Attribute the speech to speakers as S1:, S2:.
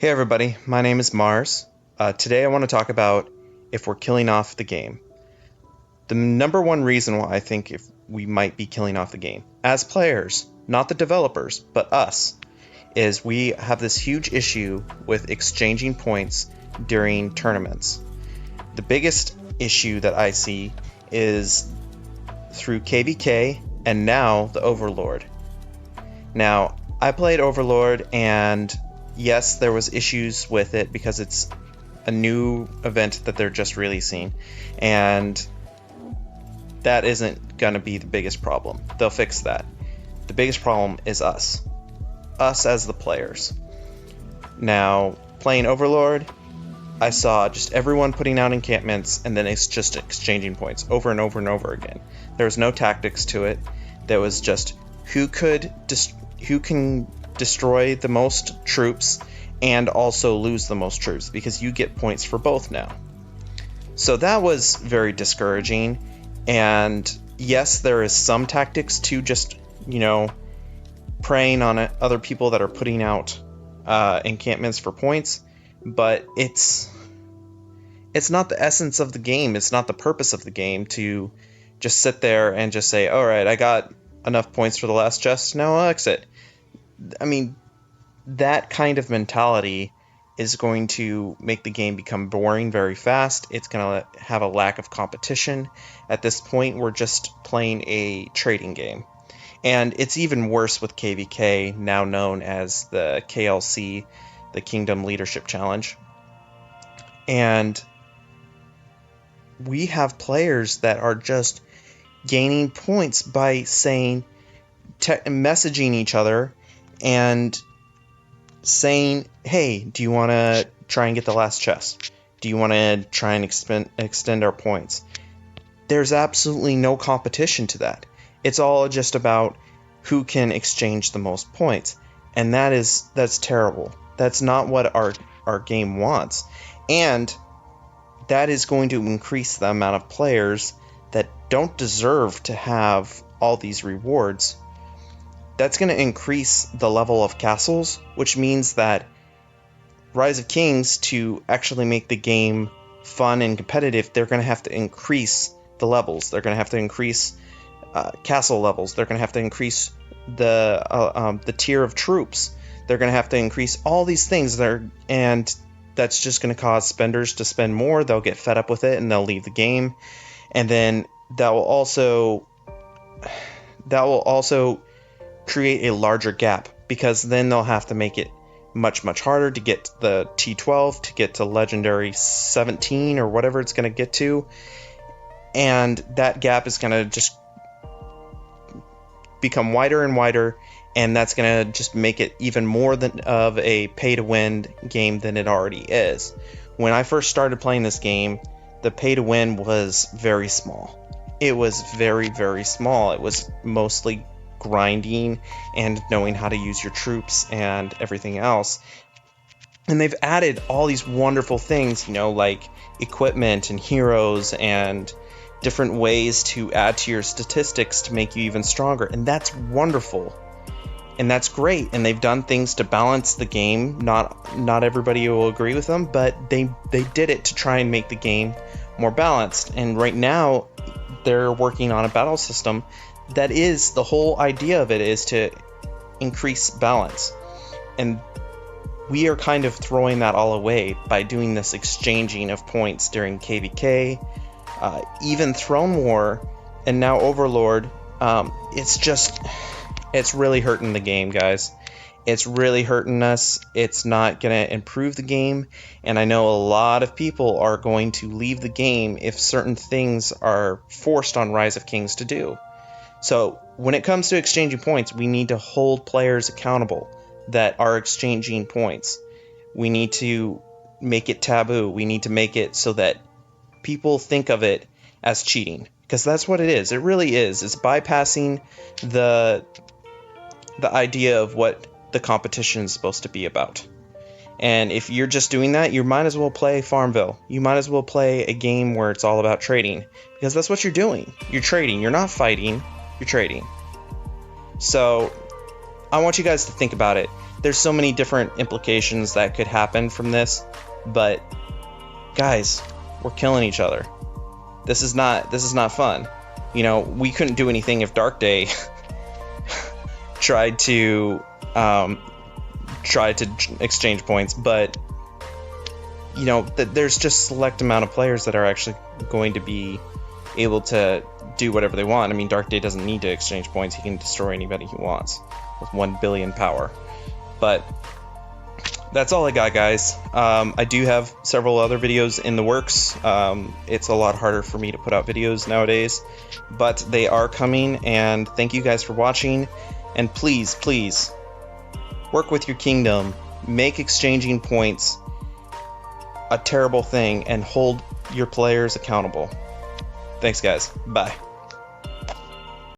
S1: Hey everybody, my name is Mars. Today I want to talk about if we're killing off the game. The number one reason why I think if we might be killing off the game, as players, not the developers, but us, is we have this huge issue with exchanging points during tournaments. The biggest issue that I see is through KVK and now the Overlord. Now, I played Overlord and yes, there was issues with it because it's a new event that they're just releasing, and that isn't going to be the biggest problem. They'll fix that. The biggest problem is us as the players. Now, playing Overlord, I saw just everyone putting out encampments, and then it's just exchanging points over and over and over again. There was no tactics to it. There was just who can destroy the most troops and also lose the most troops, because you get points for both now. So that was very discouraging, and yes, there is some tactics to just, preying on other people that are putting out encampments for points, but it's not the essence of the game. It's not the purpose of the game to just sit there and just say, all right, I got enough points for the last chest, now I'll exit. I mean, that kind of mentality is going to make the game become boring very fast. It's going to have a lack of competition. At this point, we're just playing a trading game. And it's even worse with KVK, now known as the KLC, the Kingdom Leadership Challenge. And we have players that are just gaining points by saying, messaging each other and saying, hey, do you want to try and get the last chest? Do you want to try and extend our points? There's absolutely no competition to that. It's all just about who can exchange the most points. And that's terrible. That's not what our game wants. And that is going to increase the amount of players that don't deserve to have all these rewards. That's going to increase the level of castles, which means that Rise of Kings, to actually make the game fun and competitive, they're going to have to increase the levels. They're going to have to increase castle levels. They're going to have to increase the tier of troops. They're going to have to increase all these things. And that's just going to cause spenders to spend more. They'll get fed up with it and they'll leave the game. And then that will also create a larger gap, because then they'll have to make it much, much harder to get the T12, to get to Legendary 17 or whatever it's going to get to. And that gap is going to just become wider and wider, and that's going to just make it even more of a pay-to-win game than it already is. When I first started playing this game, the pay-to-win was very small. It was very, very small. It was mostly grinding and knowing how to use your troops and everything else. And they've added all these wonderful things, like equipment and heroes and different ways to add to your statistics to make you even stronger. And that's wonderful. And that's great. And they've done things to balance the game. Not everybody will agree with them, but they did it to try and make the game more balanced. And right now they're working on a battle system that is, the whole idea of it is to increase balance. And we are kind of throwing that all away by doing this exchanging of points during KVK, even Throne War, and now Overlord. It's really hurting the game, guys. It's really hurting us. It's not going to improve the game. And I know a lot of people are going to leave the game if certain things are forced on Rise of Kings to do. So when it comes to exchanging points, we need to hold players accountable that are exchanging points. We need to make it taboo. We need to make it so that people think of it as cheating, because that's what it is. It really is. It's bypassing the idea of what the competition is supposed to be about. And if you're just doing that, you might as well play Farmville. You might as well play a game where it's all about trading, because that's what you're doing. You're trading. You're not fighting. You're trading. So I want you guys to think about it. there's so many different implications that could happen from this, but guys, we're killing each other. This is not fun. You know, we couldn't do anything if Dark Day tried to exchange points, but you know, there's just select amount of players that are actually going to be able to do whatever they want. I mean, Dark Day doesn't need to exchange points. He can destroy anybody he wants with 1 billion power. But that's all I got, guys. I do have several other videos in the works. It's a lot harder for me to put out videos nowadays, but they are coming, and thank you guys for watching. And please, please, work with your kingdom. Make exchanging points a terrible thing, and hold your players accountable. Thanks, guys. Bye.